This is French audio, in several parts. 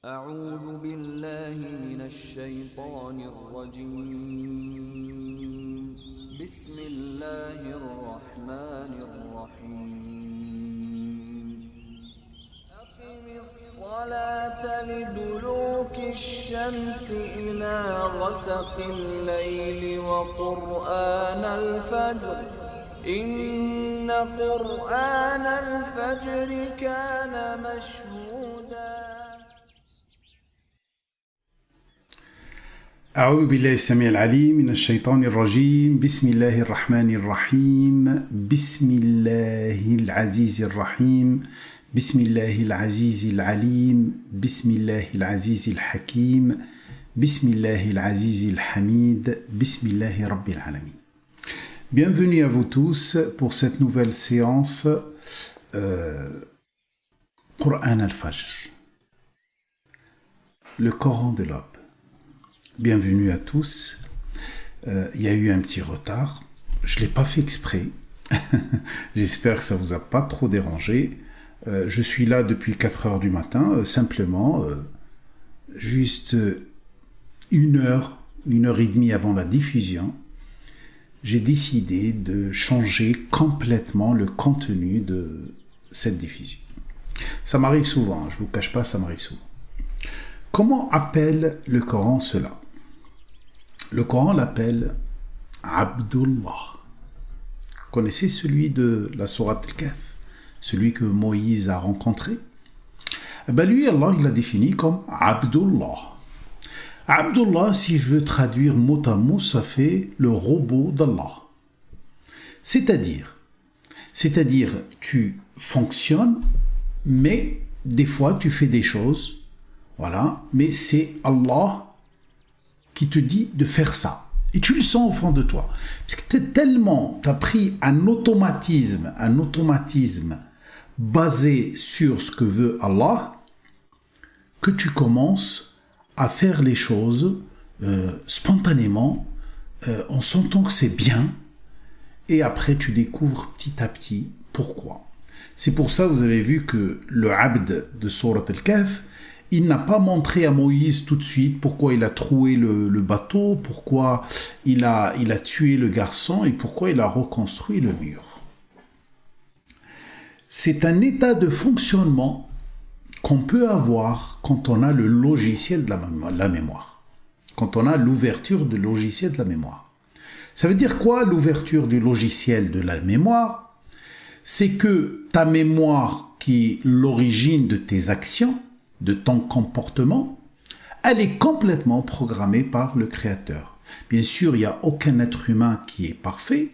أعوذ بالله من الشيطان الرجيم. بسم الله الرحمن الرحيم. أقم الصلاة لدلوك الشمس إلى غسق الليل وقرآن الفجر إن قرآن الفجر كان مشهودا. أعوذ بالله السميع العليم من الشيطان الرجيم. بسم الله الرحمن الرحيم. بسم الله العزيز الرحيم. بسم الله العزيز العليم. بسم الله العزيز الحكيم. بسم الله العزيز الحميد. بسم الله رب العالمين. Bienvenue à vous tous pour cette nouvelle séance Qur'an al-Fajr, le Coran de l'aube. Bienvenue à tous. Il y a eu un petit retard. Je ne l'ai pas fait exprès. J'espère que ça ne vous a pas trop dérangé. Je suis là depuis 4 heures du matin, simplement, juste une heure et demie avant la diffusion. J'ai décidé de changer complètement le contenu de cette diffusion. Ça m'arrive souvent, je ne vous cache pas, ça m'arrive souvent. Comment appelle le Coran cela? Le Coran l'appelle Abdullah. Vous connaissez celui de la sourate Al-Kahf, celui que Moïse a rencontré? Lui, Allah, il l'a défini comme Abdullah. Abdullah, si je veux traduire mot à mot, ça fait le robot d'Allah. C'est-à-dire, tu fonctionnes, mais des fois tu fais des choses, voilà, mais c'est Allah qui te dit de faire ça. Et tu le sens au fond de toi. Parce que tu as pris un automatisme basé sur ce que veut Allah, que tu commences à faire les choses spontanément, en sentant que c'est bien, et après tu découvres petit à petit pourquoi. C'est pour ça que vous avez vu que le Abd de Sourate Al-Kahf, il n'a pas montré à Moïse tout de suite pourquoi il a troué le bateau, pourquoi il a tué le garçon et pourquoi il a reconstruit le mur. C'est un état de fonctionnement qu'on peut avoir quand on a le logiciel de la mémoire, quand on a l'ouverture du logiciel de la mémoire. Ça veut dire quoi, l'ouverture du logiciel de la mémoire? C'est que ta mémoire, qui est l'origine de tes actions, de ton comportement, elle est complètement programmée par le Créateur. Bien sûr, il n'y a aucun être humain qui est parfait,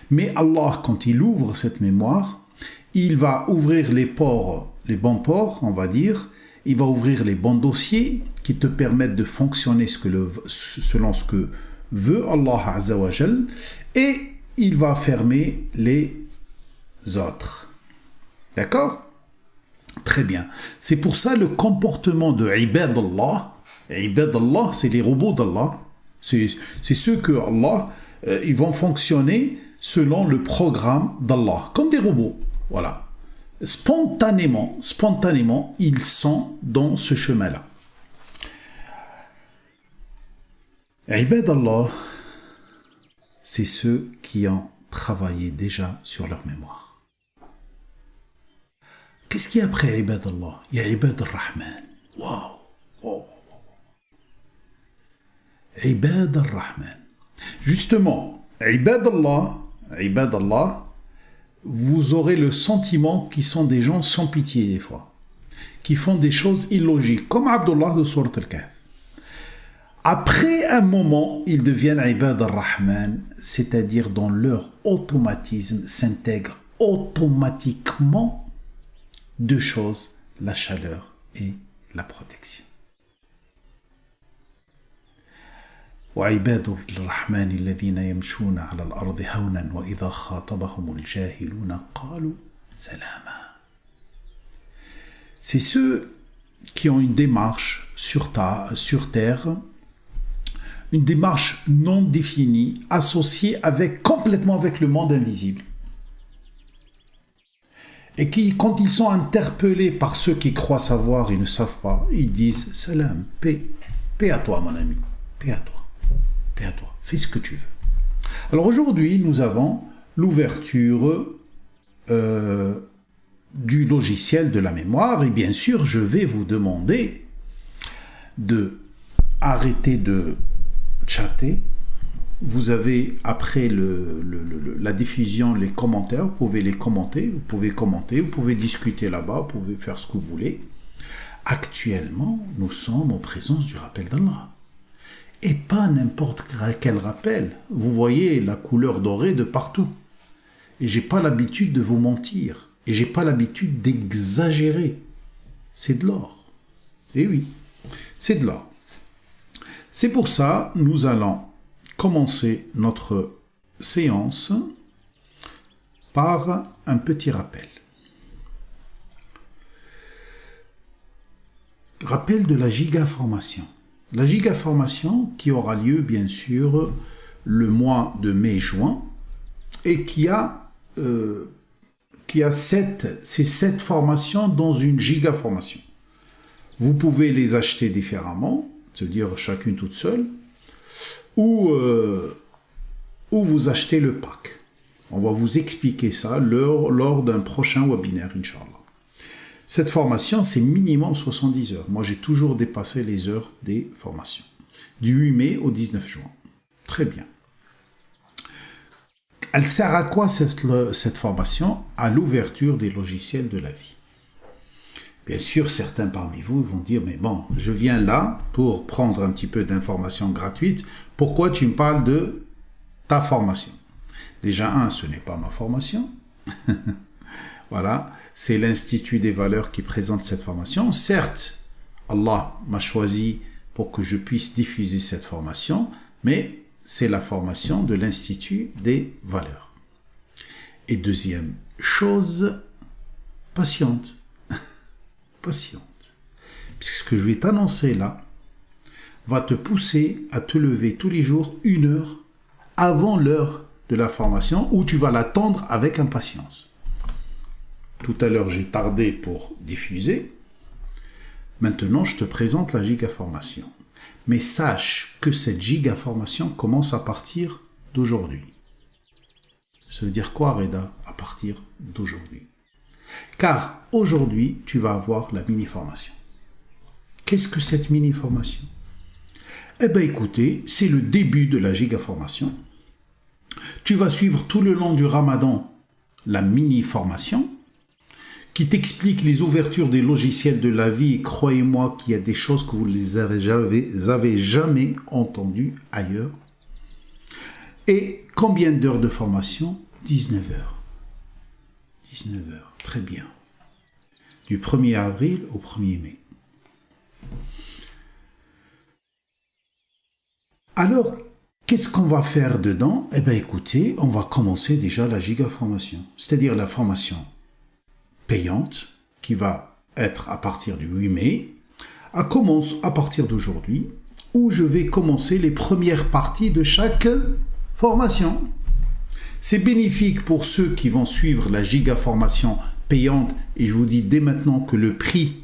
mais Allah, quand il ouvre cette mémoire, il va ouvrir les bons ports, on va dire, il va ouvrir les bons dossiers qui te permettent de fonctionner selon ce que veut Allah Azza wa Jal, et il va fermer les autres. D'accord? Très bien. C'est pour ça le comportement de Ibadallah, c'est les robots d'Allah, c'est ceux que Allah, ils vont fonctionner selon le programme d'Allah, comme des robots. Voilà. Spontanément, ils sont dans ce chemin-là. Ibadallah, c'est ceux qui ont travaillé déjà sur leur mémoire. Qu'est-ce qu'il y a après Ibadallah? Il y a Ibad al-Rahman. Wow. Ibad al-Rahman. Justement, Ibadallah, vous aurez le sentiment qu'ils sont des gens sans pitié des fois, qui font des choses illogiques, comme Abdullah de Sourate Al-Kahf. Après un moment, ils deviennent Ibad al-Rahman, c'est-à-dire dans leur automatisme s'intègre automatiquement deux choses, la chaleur et la protection. وعباد الرحمن الذين يمشون على الأرض هونا وإذا خاطبهم الجاهلون قالوا سلاما. C'est ceux qui ont une démarche sur terre, une démarche non définie, associée complètement avec le monde invisible. Et qui, quand ils sont interpellés par ceux qui croient savoir, ils ne savent pas, ils disent « Salam, paix, paix à toi mon ami, paix à toi, paix à toi, fais ce que tu veux. » Alors aujourd'hui, nous avons l'ouverture du logiciel de la mémoire et bien sûr, je vais vous demander de arrêter de chatter. Vous avez, après la diffusion, les commentaires, vous pouvez les commenter, vous pouvez discuter là-bas, vous pouvez faire ce que vous voulez. Actuellement, nous sommes en présence du rappel d'Allah. Et pas n'importe quel rappel. Vous voyez la couleur dorée de partout. Et j'ai pas l'habitude de vous mentir. Et j'ai pas l'habitude d'exagérer. C'est de l'or. Et oui, c'est de l'or. C'est pour ça, nous allons commencer notre séance par un petit rappel. Rappel de la gigaformation. La gigaformation qui aura lieu bien sûr le mois de mai-juin et qui a ces 7 formations dans une gigaformation. Vous pouvez les acheter différemment, c'est-à-dire chacune toute seule, ou vous achetez le pack. On va vous expliquer ça lors d'un prochain webinaire, Inch'Allah. Cette formation, c'est minimum 70 heures. Moi, j'ai toujours dépassé les heures des formations. Du 8 mai au 19 juin. Très bien. Elle sert à quoi cette formation? À l'ouverture des logiciels de la vie. Bien sûr, certains parmi vous vont dire, mais bon, je viens là pour prendre un petit peu d'informations gratuites. Pourquoi tu me parles de ta formation? Déjà, ce n'est pas ma formation. Voilà, c'est l'Institut des valeurs qui présente cette formation. Certes, Allah m'a choisi pour que je puisse diffuser cette formation, mais c'est la formation de l'Institut des valeurs. Et deuxième chose, patiente. Patiente. Puisque ce que je vais t'annoncer là va te pousser à te lever tous les jours 1 heure avant l'heure de la formation où tu vas l'attendre avec impatience. Tout à l'heure, j'ai tardé pour diffuser. Maintenant, je te présente la gigaformation. Mais sache que cette gigaformation commence à partir d'aujourd'hui. Ça veut dire quoi, Reda? À partir d'aujourd'hui. Car aujourd'hui, tu vas avoir la mini-formation. Qu'est-ce que cette mini-formation? Eh bien, écoutez, c'est le début de la gigaformation. Tu vas suivre tout le long du Ramadan la mini-formation qui t'explique les ouvertures des logiciels de la vie. Et croyez-moi qu'il y a des choses que vous ne avez jamais entendues ailleurs. Et combien d'heures de formation? 19 heures. 19 heures, très bien. Du 1er avril au 1er mai. Alors, qu'est-ce qu'on va faire dedans? Eh bien, écoutez, on va commencer déjà la gigaformation, c'est-à-dire la formation payante, qui va être à partir du 8 mai, commence à partir d'aujourd'hui, où je vais commencer les premières parties de chaque formation. C'est bénéfique pour ceux qui vont suivre la gigaformation payante, et je vous dis dès maintenant que le prix,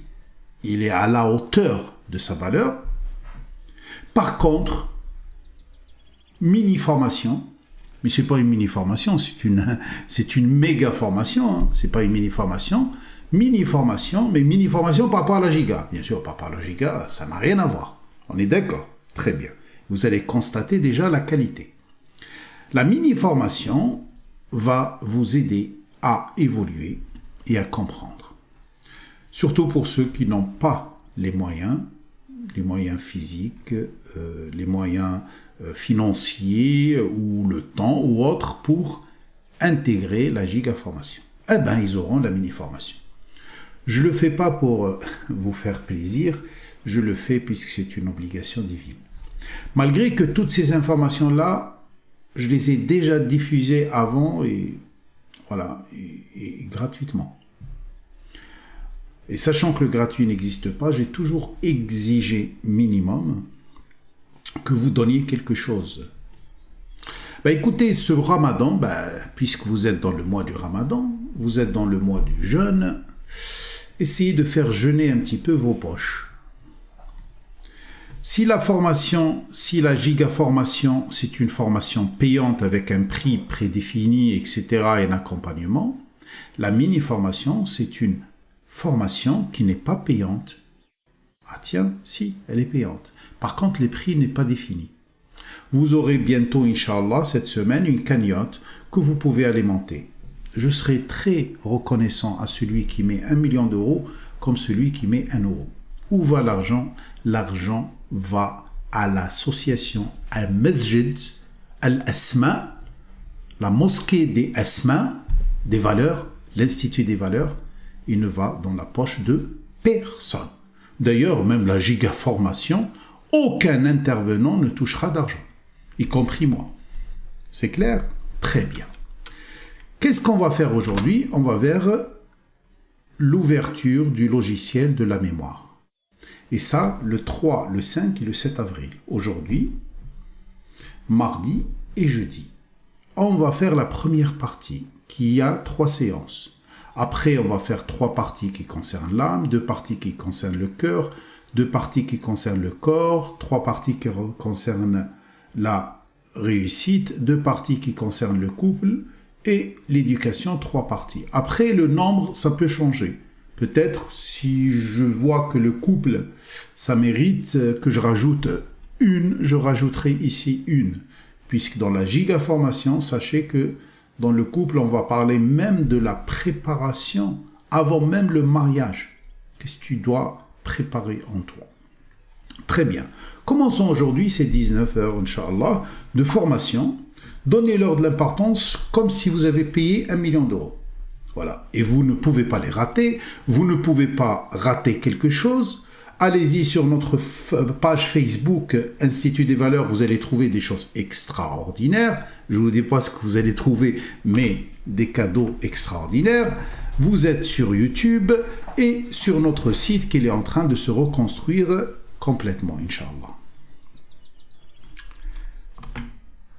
il est à la hauteur de sa valeur. Par contre, mini-formation, mais c'est pas une mini-formation, c'est une méga-formation, hein. C'est pas une mini-formation, mais mini-formation par rapport à la giga. Bien sûr, par rapport à la giga, ça n'a rien à voir. On est d'accord? Très bien. Vous allez constater déjà la qualité. La mini-formation va vous aider à évoluer et à comprendre. Surtout pour ceux qui n'ont pas les moyens physiques, les moyens financiers ou le temps ou autre pour intégrer la gigaformation. Eh bien, ils auront la mini-formation. Je ne le fais pas pour vous faire plaisir, je le fais puisque c'est une obligation divine. Malgré que toutes ces informations-là, je les ai déjà diffusées avant et voilà, et gratuitement. Et sachant que le gratuit n'existe pas, j'ai toujours exigé minimum que vous donniez quelque chose. Écoutez, ce Ramadan, puisque vous êtes dans le mois du Ramadan, vous êtes dans le mois du jeûne, essayez de faire jeûner un petit peu vos poches. Si la giga formation, c'est une formation payante avec un prix prédéfini, etc., et un accompagnement, la mini formation, c'est une formation qui n'est pas payante. Ah tiens, si, elle est payante. Par contre, les prix n'est pas défini. Vous aurez bientôt, Inch'Allah, cette semaine, une cagnotte que vous pouvez alimenter. Je serai très reconnaissant à celui qui met 1 million d'euros comme celui qui met 1 euro. Où va l'argent? L'argent va à l'association Al-Masjid Al-Asma, la mosquée des Asma, des valeurs, l'Institut des valeurs. Il ne va dans la poche de personne. D'ailleurs, même la giga-formation, aucun intervenant ne touchera d'argent, y compris moi. C'est clair? Très bien. Qu'est-ce qu'on va faire aujourd'hui? On va vers l'ouverture du logiciel de la mémoire. Et ça, le 3, le 5 et le 7 avril. Aujourd'hui, mardi et jeudi. On va faire la première partie, qui a 3 séances. Après, on va faire 3 parties qui concernent l'âme, 2 parties qui concernent le cœur, 2 parties qui concernent le corps, 3 parties qui concernent la réussite, 2 parties qui concernent le couple, et l'éducation, 3 parties. Après, le nombre, ça peut changer. Peut-être, si je vois que le couple, ça mérite que je rajoute une, je rajouterai ici une. Puisque dans la giga-formation, sachez que dans le couple, on va parler même de la préparation avant même le mariage. Qu'est-ce que tu dois préparer en toi? Très bien. Commençons aujourd'hui ces 19 heures, Inch'Allah, de formation. Donnez-leur de l'importance comme si vous avez payé 1 million d'euros. Voilà. Et vous ne pouvez pas les rater. Vous ne pouvez pas rater quelque chose. Allez-y sur notre page Facebook Institut des valeurs. Vous allez trouver des choses extraordinaires. Je ne vous dis pas ce que vous allez trouver, mais des cadeaux extraordinaires. Vous êtes sur YouTube et sur notre site qui est en train de se reconstruire complètement, Inch'Allah.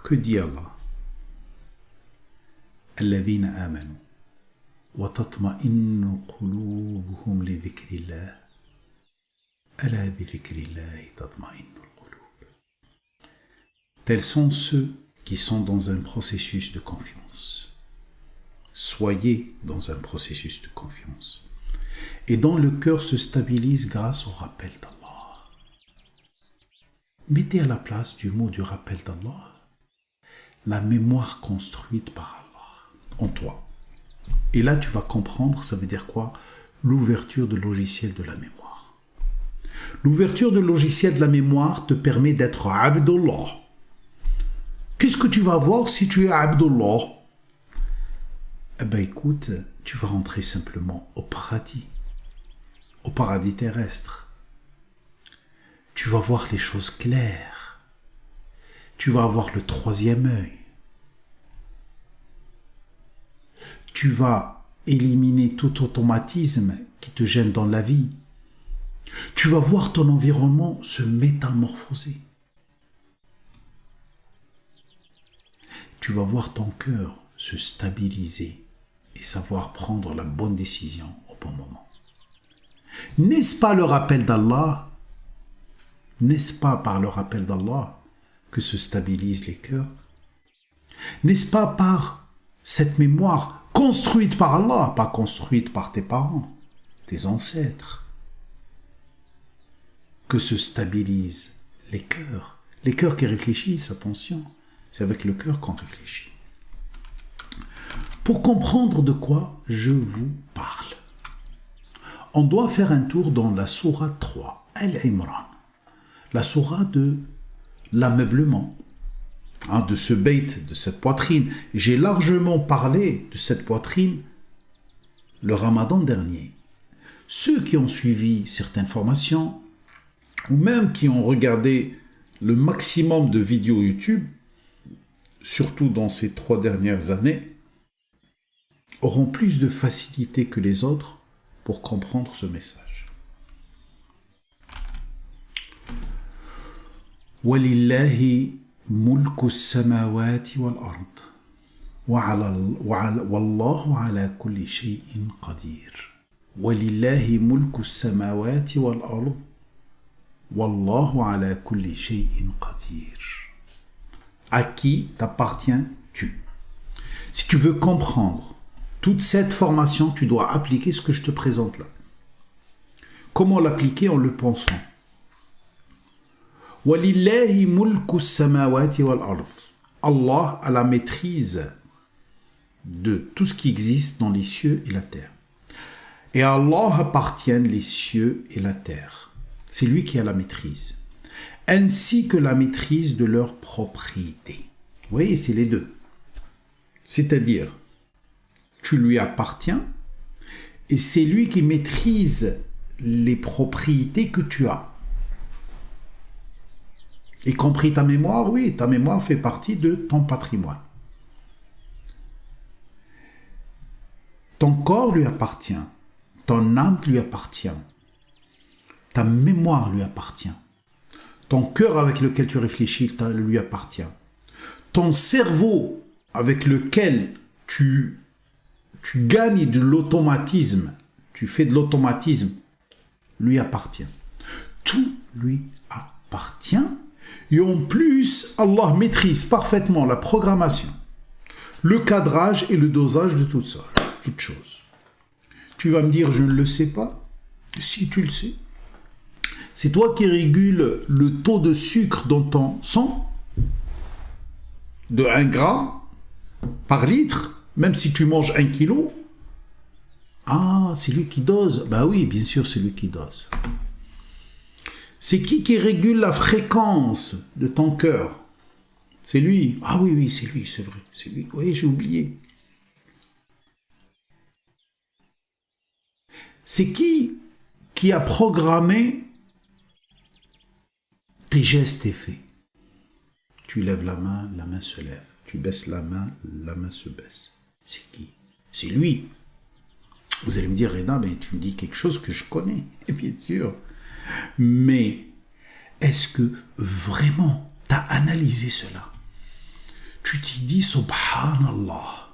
Que dit Allah? الذين آمنوا وتطمئن قلوبهم لذكر الله ألا بذكر الله تطمئن القلوب. Tels sont ceux qui sont dans un processus de confiance. Soyez dans un processus de confiance. Et dont le cœur se stabilise grâce au rappel d'Allah. Mettez à la place du mot du rappel d'Allah la mémoire construite par Allah en toi. Et là, tu vas comprendre, ça veut dire quoi? L'ouverture de logiciel de la mémoire. L'ouverture de logiciel de la mémoire te permet d'être Abdullah. Qu'est-ce que tu vas voir si tu es Abdullah? Eh bien, écoute, tu vas rentrer simplement au paradis terrestre. Tu vas voir les choses claires. Tu vas avoir le 3e œil. Tu vas éliminer tout automatisme qui te gêne dans la vie. Tu vas voir ton environnement se métamorphoser. Tu vas voir ton cœur se stabiliser et savoir prendre la bonne décision au bon moment. N'est-ce pas le rappel d'Allah? N'est-ce pas par le rappel d'Allah que se stabilisent les cœurs? N'est-ce pas par cette mémoire construite par Allah, pas construite par tes parents, tes ancêtres, que se stabilisent les cœurs? Les cœurs qui réfléchissent, attention, c'est avec le cœur qu'on réfléchit. Pour comprendre de quoi je vous parle, on doit faire un tour dans la sourate 3, Al-Imran, la sourate de l'ameublement, de ce beit, de cette poitrine. J'ai largement parlé de cette poitrine le Ramadan dernier. Ceux qui ont suivi certaines formations, ou même qui ont regardé le maximum de vidéos YouTube, surtout dans ces 3 dernières années, auront plus de facilité que les autres pour comprendre ce message. Walillahi mulku samawati wal ard والله على كل شيء قدير ولله ملك السماوات والأرض والله على كل شيء قدير. À qui t'appartiens-tu? Si tu veux comprendre toute cette formation, tu dois appliquer ce que je te présente là. Comment l'appliquer? En le pensant. وَلِلَّهِ مُلْكُ السَّمَاوَاتِ وَالْأَرْضِ. Allah a la maîtrise de tout ce qui existe dans les cieux et la terre. Et à Allah appartiennent les cieux et la terre. C'est lui qui a la maîtrise. Ainsi que la maîtrise de leur propriété. Vous voyez, c'est les deux. C'est-à-dire, tu lui appartiens et c'est lui qui maîtrise les propriétés que tu as. Y compris ta mémoire, oui, ta mémoire fait partie de ton patrimoine. Ton corps lui appartient, ton âme lui appartient, ta mémoire lui appartient, ton cœur avec lequel tu réfléchis lui appartient, ton cerveau avec lequel tu gagnes de l'automatisme, tu fais de l'automatisme, lui appartient. Tout lui appartient. Et en plus, Allah maîtrise parfaitement la programmation, le cadrage et le dosage de toutes choses. Tu vas me dire, je ne le sais pas. Si tu le sais. C'est toi qui régules le taux de sucre dans ton sang de 1 gramme par litre, même si tu manges 1 kilo. Ah, c'est lui qui dose. Ben oui, bien sûr, c'est lui qui dose. C'est qui régule la fréquence de ton cœur? C'est lui. Ah oui, oui, c'est lui, c'est vrai. C'est lui. Oui, j'ai oublié. C'est qui a programmé tes gestes et faits? Tu lèves la main se lève. Tu baisses la main se baisse. C'est qui? C'est lui. Vous allez me dire, Reda, mais tu me dis quelque chose que je connais. Et bien sûr. Mais est-ce que vraiment tu as analysé cela? Tu t'es dit, Subhanallah,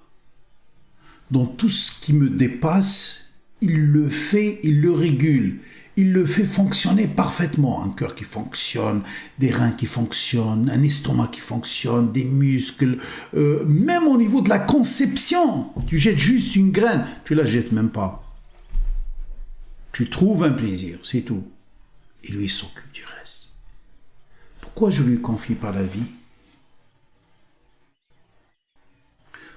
dans tout ce qui me dépasse, il le fait, il le régule, il le fait fonctionner parfaitement. Un cœur qui fonctionne, des reins qui fonctionnent, un estomac qui fonctionne, des muscles, même au niveau de la conception. Tu jettes juste une graine, tu la jettes même pas. Tu trouves un plaisir, c'est tout. Et lui, il s'occupe du reste. Pourquoi je lui confie pas la vie?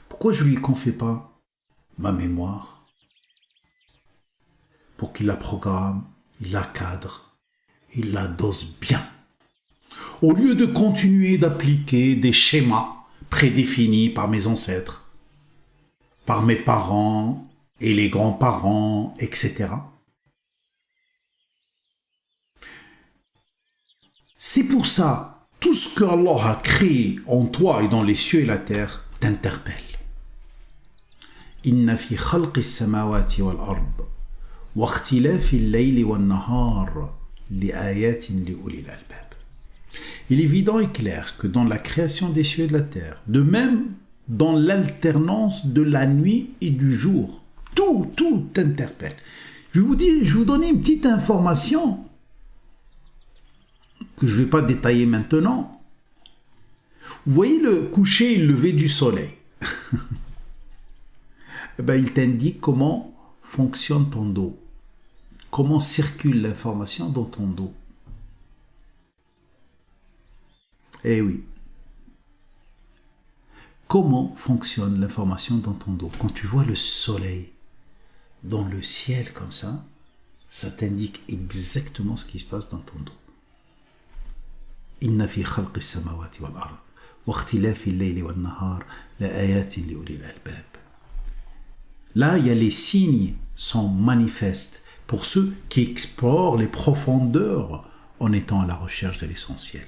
Pourquoi je lui confie pas ma mémoire? Pour qu'il la programme, il la cadre, il la dose bien. Au lieu de continuer d'appliquer des schémas prédéfinis par mes ancêtres, par mes parents et les grands-parents, etc. C'est pour ça, tout ce que Allah a créé en toi et dans les cieux et la terre t'interpelle. Inna fi khalqi as-samawati wal ard wa ikhtilafi al-layli wan nahar li ayatin li ulil albab. Il est évident et clair que dans la création des cieux et de la terre, de même dans l'alternance de la nuit et du jour, tout t'interpelle. Je vous donne une petite information que je ne vais pas détailler maintenant. Vous voyez le coucher et le lever du soleil. Il t'indique comment fonctionne ton dos, comment circule l'information dans ton dos. Eh oui. Comment fonctionne l'information dans ton dos? Quand tu vois le soleil dans le ciel comme ça t'indique exactement ce qui se passe dans ton dos. Inna fi khalqi as-samawati wal ard wa ikhtilafi al-layli wan nahar la ayatin li ulil albab. Là, il y a les signes sont manifestes pour ceux qui explorent les profondeurs en étant à la recherche de l'essentiel.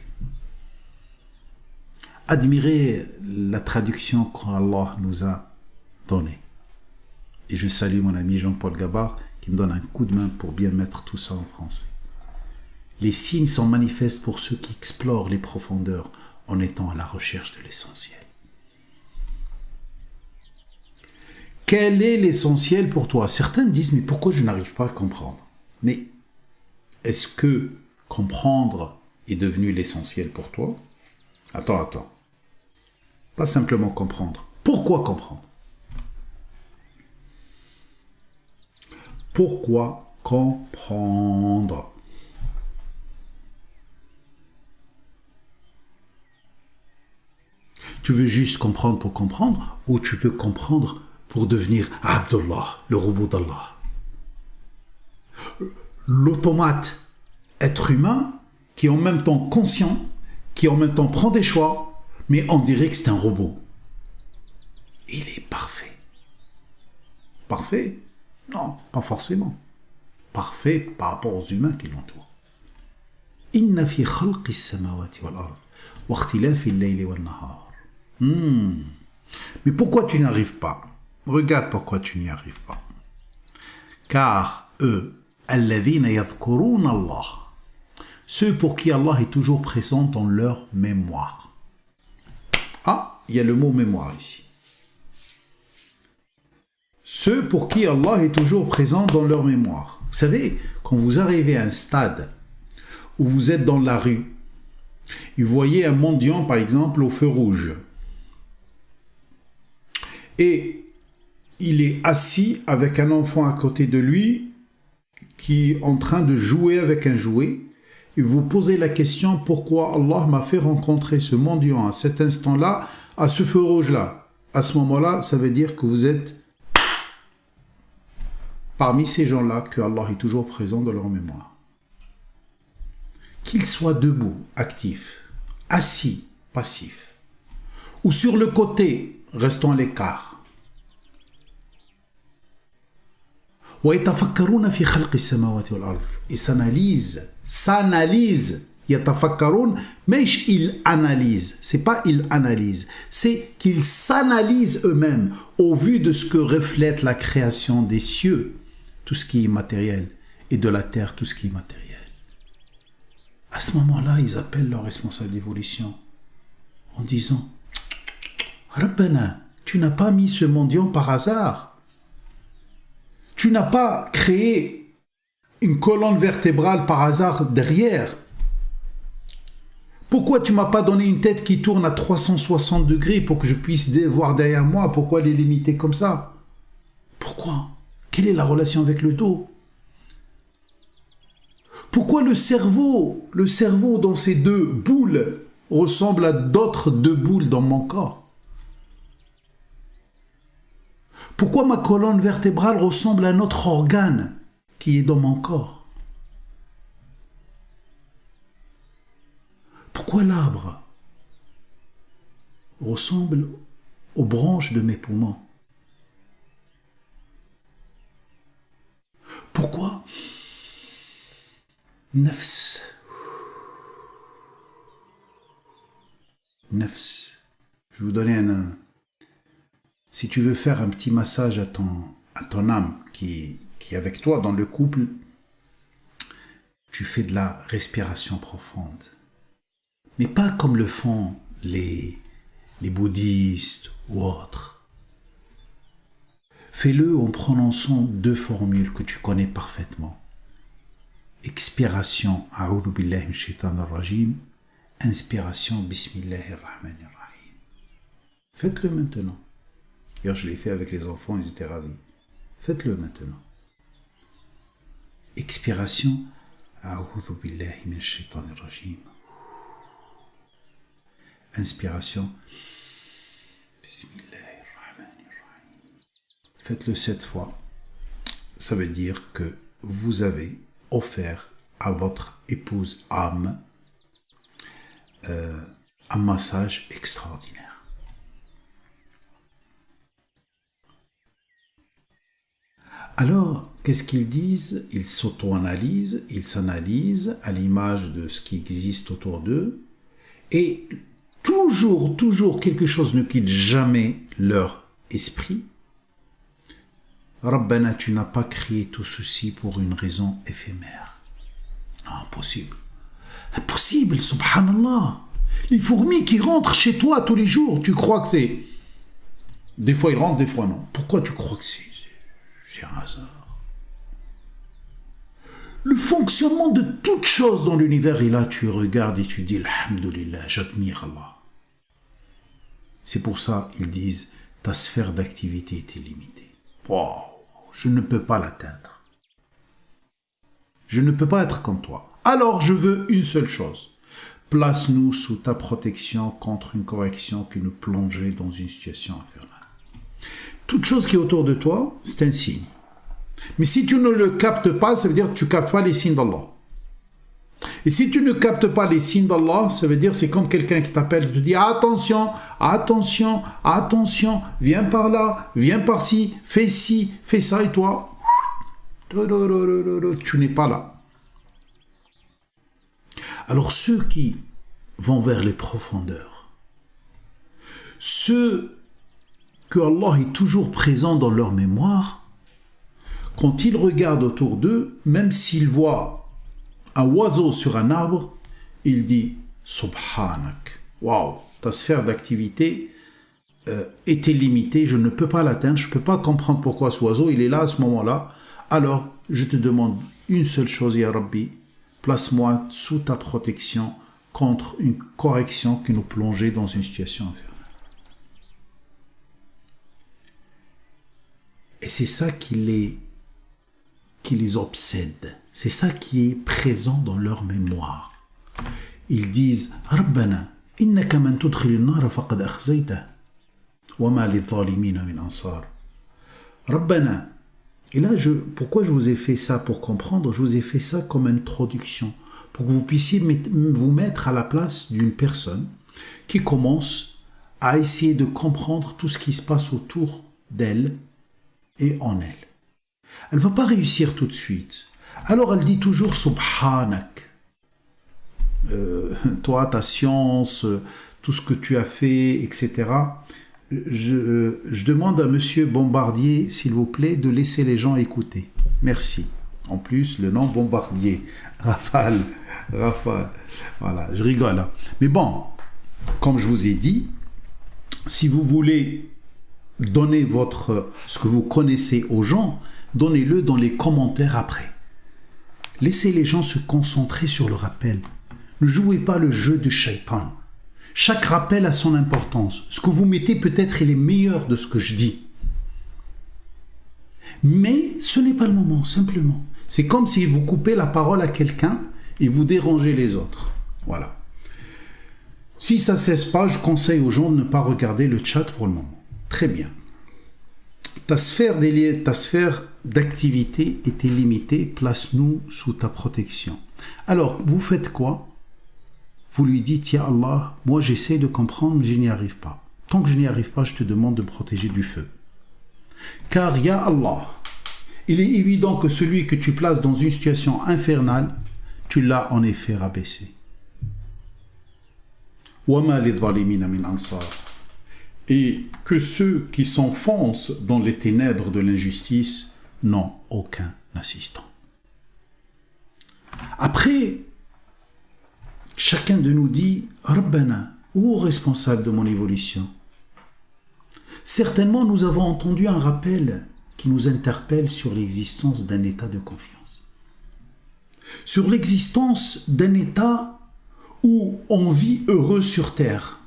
Admirez la traduction qu'Allah nous a donnée. Et je salue mon ami Jean-Paul Gabard qui me donne un coup de main pour bien mettre tout ça en français. Les signes sont manifestes pour ceux qui explorent les profondeurs en étant à la recherche de l'essentiel. quel est l'essentiel pour toi? Certains me disent, mais pourquoi je n'arrive pas à comprendre? Mais est-ce que comprendre est devenu l'essentiel pour toi? Attends. Pas simplement comprendre. Pourquoi comprendre? Pourquoi comprendre? Tu veux juste comprendre pour comprendre, ou tu veux comprendre pour devenir Abdullah, le robot d'Allah? L'automate, être humain, qui est en même temps conscient, qui en même temps prend des choix, mais on dirait que c'est un robot. Il est parfait. Parfait? Non, pas forcément. Parfait par rapport aux humains qui l'entourent. Inna fi khalqis samawati wal ard wa ikhtilafi al-layli wan nahar. Mais pourquoi tu n'y arrives pas? Regarde pourquoi tu n'y arrives pas. Car eux, alladhina yadhkuruna Allah, ceux pour qui Allah est toujours présent dans leur mémoire. Ah, il y a le mot mémoire ici. Ceux pour qui Allah est toujours présent dans leur mémoire. Vous savez, quand vous arrivez à un stade où vous êtes dans la rue, et vous voyez un mendiant, par exemple, au feu rouge, et il est assis avec un enfant à côté de lui qui est en train de jouer avec un jouet, et vous posez la question, pourquoi Allah m'a fait rencontrer ce mendiant à cet instant-là, à ce feu rouge-là? À ce moment-là, ça veut dire que vous êtes parmi ces gens-là, que Allah est toujours présent dans leur mémoire. Qu'ils soient debout, actifs, assis, passifs, ou sur le côté, restant à l'écart. Et s'analyse. Yatafakkaroun, mais ils analysent. C'est pas ils analysent, c'est qu'ils s'analysent eux-mêmes au vu de ce que reflète la création des cieux, tout ce qui est matériel, et de la terre, tout ce qui est matériel. À ce moment-là, ils appellent leur responsable d'évolution en disant « Rabbana, tu n'as pas mis ce mendiant par hasard. Tu n'as pas créé une colonne vertébrale par hasard derrière. Pourquoi tu ne m'as pas donné une tête qui tourne à 360 degrés pour que je puisse voir derrière moi? Pourquoi les limiter comme ça? Pourquoi? Quelle est la relation avec le dos? Pourquoi le cerveau dans ces deux boules ressemble à d'autres deux boules dans mon corps? Pourquoi ma colonne vertébrale ressemble à un autre organe qui est dans mon corps? Pourquoi l'arbre ressemble aux branches de mes poumons? Pourquoi Nafs. Je vais vous donner si tu veux faire un petit massage à ton âme qui est avec toi dans le couple, tu fais de la respiration profonde. Mais pas comme le font les bouddhistes ou autres. Fais-le en prononçant deux formules que tu connais parfaitement. Expiration, A'udhu billahi min shaitanir rajim. Inspiration, Bismillahir rahmanir rahim. Faites-le maintenant. Hier, je l'ai fait avec les enfants, ils étaient ravis. Faites-le maintenant. Expiration, A'udhu billahi min shaitanir rajim. Inspiration, Bismillahir rahmanir rahim. Faites-le 7 fois. Ça veut dire que vous avez offert à votre épouse âme un massage extraordinaire. Alors, qu'est-ce qu'ils disent? Ils s'auto-analysent, ils s'analysent à l'image de ce qui existe autour d'eux, et toujours quelque chose ne quitte jamais leur esprit. Rabbana, tu n'as pas créé tout ceci pour une raison éphémère. Non, impossible. Impossible, subhanallah. Les fourmis qui rentrent chez toi tous les jours, tu crois que c'est Des fois il rentre, des fois non. Pourquoi tu crois que c'est un hasard? Le fonctionnement de toute chose dans l'univers, et là tu regardes et tu dis Alhamdulillah, j'admire Allah. C'est pour ça ils disent ta sphère d'activité est illimitée. Wow, je ne peux pas l'atteindre. Je ne peux pas être comme toi. Alors je veux une seule chose. Place-nous sous ta protection contre une correction qui nous plongeait dans une situation infernale. Toute chose qui est autour de toi, c'est un signe. Mais si tu ne le captes pas, ça veut dire que tu ne captes pas les signes d'Allah. Et si tu ne captes pas les signes d'Allah, ça veut dire c'est comme quelqu'un qui t'appelle et te dit attention, attention, attention, viens par là, viens par ci, fais ça, et toi, tu n'es pas là. Alors ceux qui vont vers les profondeurs, ceux que Allah est toujours présent dans leur mémoire, quand ils regardent autour d'eux, même s'ils voient un oiseau sur un arbre, il dit Subhanak. Waouh, ta sphère d'activité est illimitée, je ne peux pas l'atteindre, je ne peux pas comprendre pourquoi ce oiseau il est là à ce moment-là. Alors, je te demande une seule chose, Ya Rabbi, place-moi sous ta protection contre une correction qui nous plongeait dans une situation infernale. Et c'est ça qui les obsède. C'est ça qui est présent dans leur mémoire. Ils disent Rabbana, innaka man tudkhil an-nar faqad akhzaytah wa ma lidh-dhalimin min ansar. Rabbana. Et là, pourquoi je vous ai fait ça pour comprendre? Je vous ai fait ça comme introduction, pour que vous puissiez vous mettre à la place d'une personne qui commence à essayer de comprendre tout ce qui se passe autour d'elle et en elle. Elle ne va pas réussir tout de suite. Alors elle dit toujours Subhanak. Toi, ta science, tout ce que tu as fait, etc. Je demande à Monsieur Bombardier, s'il vous plaît, de laisser les gens écouter. Merci. En plus, le nom Bombardier, Rafale, voilà, je rigole. Hein. Mais bon, comme je vous ai dit, si vous voulez donner ce que vous connaissez aux gens, donnez-le dans les commentaires après. Laissez les gens se concentrer sur le rappel. Ne jouez pas le jeu du shaitan. Chaque rappel a son importance. Ce que vous mettez peut-être il est meilleur de ce que je dis. Mais ce n'est pas le moment, simplement. C'est comme si vous coupez la parole à quelqu'un et vous dérangez les autres. Voilà. Si ça ne cesse pas, je conseille aux gens de ne pas regarder le chat pour le moment. Très bien. Ta sphère d'activité est illimitée, place-nous sous ta protection. Alors, vous faites quoi? Vous lui dites, Ya Allah, moi j'essaie de comprendre, mais je n'y arrive pas. Tant que je n'y arrive pas, je te demande de me protéger du feu. Car, Ya Allah, il est évident que celui que tu places dans une situation infernale, tu l'as en effet rabaissé. وَمَا لِلظَّالِمِينَ مِنْ أَنصَارٍ. Et que ceux qui s'enfoncent dans les ténèbres de l'injustice n'ont aucun assistant. Après, chacun de nous dit « Rabbana, ô responsable de mon évolution ?» Certainement, nous avons entendu un rappel qui nous interpelle sur l'existence d'un état de confiance. Sur l'existence d'un état où on vit heureux sur terre,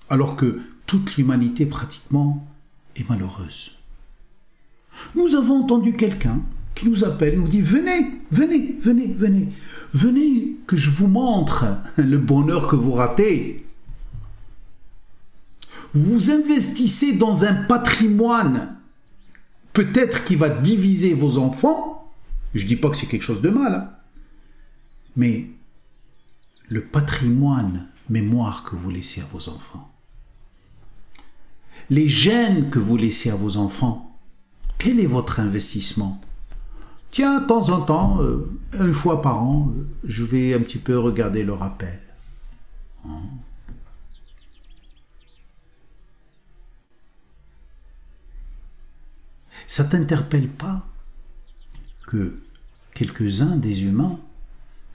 alors que toute l'humanité pratiquement est malheureuse. Nous avons entendu quelqu'un qui nous appelle, nous dit « Venez, venez, venez, venez, venez que je vous montre le bonheur que vous ratez. » Vous investissez dans un patrimoine peut-être qui va diviser vos enfants. Je ne dis pas que c'est quelque chose de mal, hein. Mais le patrimoine mémoire que vous laissez à vos enfants, les gènes que vous laissez à vos enfants, quel est votre investissement? Tiens, de temps en temps, une fois par an, je vais un petit peu regarder le rappel. Hein? Ça ne t'interpelle pas que quelques-uns des humains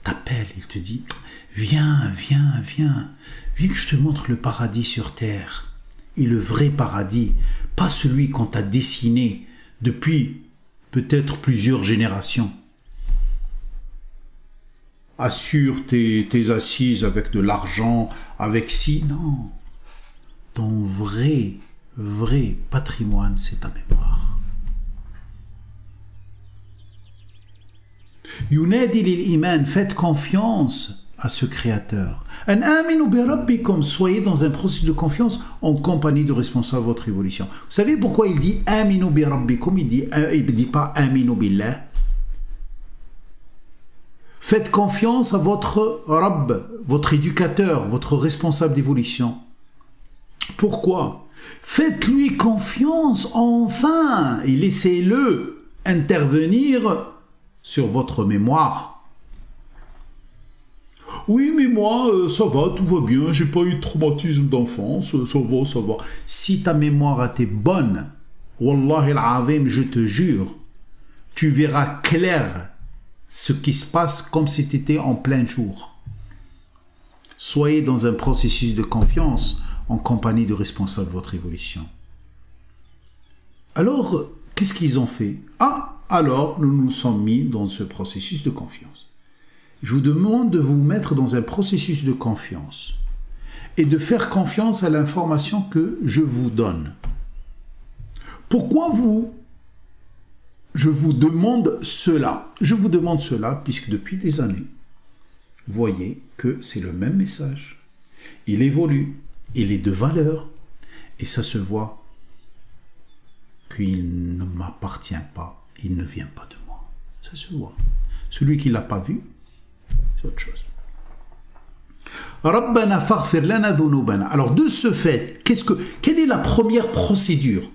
t'appellent, ils te disent « Viens, viens, viens, viens que je te montre le paradis sur terre. et le vrai paradis, pas celui qu'on t'a dessiné depuis peut-être plusieurs générations. Assure tes assises avec de l'argent, avec non. Ton vrai patrimoine, c'est ta mémoire. Yunadi lil iman, faites confiance à ce créateur. An aminu bi rabbikum, soyez dans un processus de confiance en compagnie de responsables de votre évolution. Vous savez pourquoi il dit aminu bi rabbikum, il dit pas aminu billah. Faites confiance à votre Rabb, votre éducateur, votre responsable d'évolution. Pourquoi? Faites-lui confiance enfin et laissez-le intervenir sur votre mémoire. Oui, mais moi, ça va, tout va bien, j'ai pas eu de traumatisme d'enfance, ça va. Si ta mémoire était bonne, Wallahi al-Azim, je te jure, tu verras clair ce qui se passe comme si tu étais en plein jour. Soyez dans un processus de confiance en compagnie de responsables de votre évolution. Alors, qu'est-ce qu'ils ont fait? Alors nous nous sommes mis dans ce processus de confiance. Je vous demande de vous mettre dans un processus de confiance et de faire confiance à l'information que je vous donne. Pourquoi je vous demande cela? Je vous demande cela puisque depuis des années, vous voyez que c'est le même message. Il évolue, il est de valeur et ça se voit qu'il ne m'appartient pas, il ne vient pas de moi. Ça se voit. Celui qui ne l'a pas vu, c'est autre chose. Rabbana faghfir lana dhunubana. Alors de ce fait, quelle est la première procédure?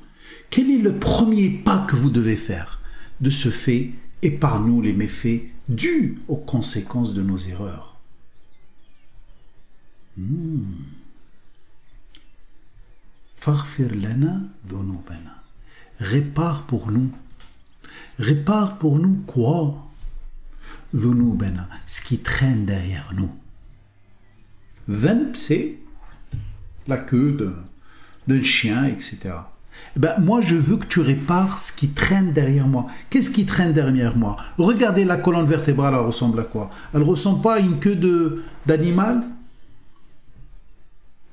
Quel est le premier pas que vous devez faire? De ce fait, épargne-nous les méfaits dus aux conséquences de nos erreurs. Faghfir lana dhunubana. Répare pour nous. Répare pour nous quoi? Dhunubana, ce qui traîne derrière nous. Dhanb, c'est la queue d'un chien, etc. Moi, je veux que tu répares ce qui traîne derrière moi. Qu'est-ce qui traîne derrière moi? Regardez, la colonne vertébrale, elle ressemble à quoi? Elle ne ressemble pas à une queue d'animal?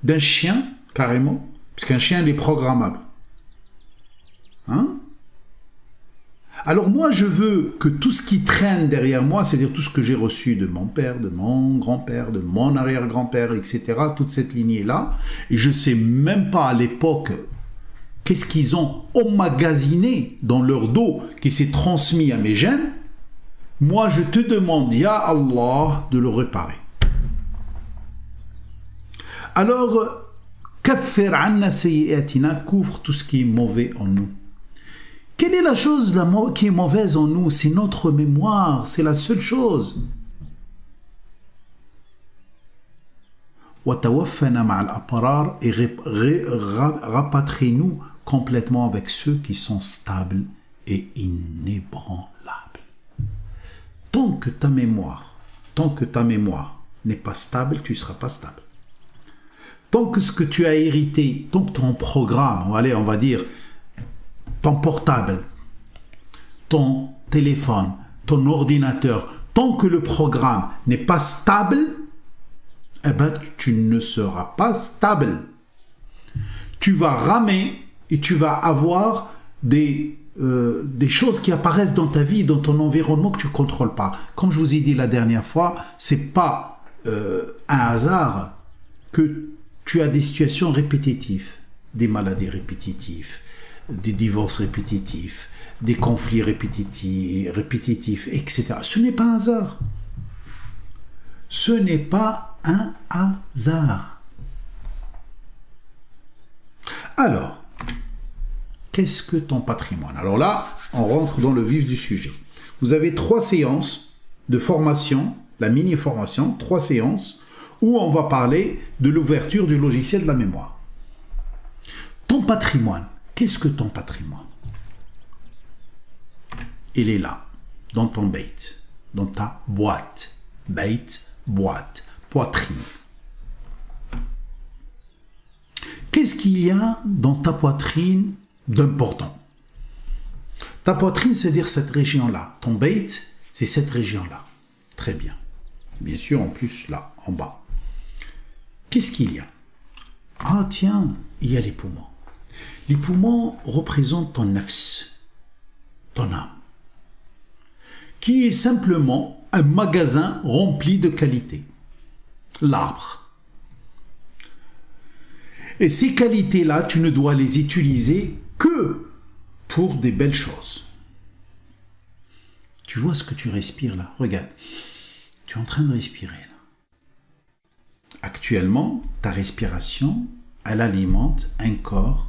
D'un chien, carrément? Parce qu'un chien, il est programmable. Alors moi, je veux que tout ce qui traîne derrière moi, c'est-à-dire tout ce que j'ai reçu de mon père, de mon grand-père, de mon arrière-grand-père, etc., toute cette lignée-là, et je ne sais même pas à l'époque qu'est-ce qu'ils ont emmagasiné dans leur dos qui s'est transmis à mes gènes, moi je te demande, Ya Allah, de le réparer. Alors, kaffir anna sayyi'atina, couvre tout ce qui est mauvais en nous. Quelle est la chose qui est mauvaise en nous? C'est notre mémoire, c'est la seule chose. Watawaffana ma'al abrar, et rapatrie-nous complètement avec ceux qui sont stables et inébranlables. Tant que ta mémoire n'est pas stable, tu ne seras pas stable. Tant que ce que tu as hérité, tant que ton programme, on va dire, ton portable, ton téléphone, ton ordinateur, tant que le programme n'est pas stable, tu ne seras pas stable. Tu vas ramer et tu vas avoir des choses qui apparaissent dans ta vie, dans ton environnement que tu ne contrôles pas. Comme je vous ai dit la dernière fois, ce n'est pas un hasard que tu as des situations répétitives, des maladies répétitives, des divorces répétitifs, des conflits répétitifs, etc. Ce n'est pas un hasard. Ce n'est pas un hasard. Alors, qu'est-ce que ton patrimoine? Alors là, on rentre dans le vif du sujet. Vous avez 3 séances de formation, la mini-formation, 3 séances, où on va parler de l'ouverture du logiciel de la mémoire. Ton patrimoine. Qu'est-ce que ton patrimoine? Il est là, dans ton bait, dans ta boîte. Bait, boîte, poitrine. qu'est-ce qu'il y a dans ta poitrine d'important? Ta poitrine, c'est-à-dire cette région-là. Ton bait, c'est cette région-là. Très bien. Bien sûr, en plus, là, en bas. Qu'est-ce qu'il y a? Ah, tiens, il y a les poumons. Les poumons représentent ton nafs, ton âme, qui est simplement un magasin rempli de qualités. L'arbre. Et ces qualités-là, tu ne dois les utiliser que pour des belles choses. Tu vois ce que tu respires là? Regarde. Tu es en train de respirer là. Actuellement, ta respiration, elle alimente un corps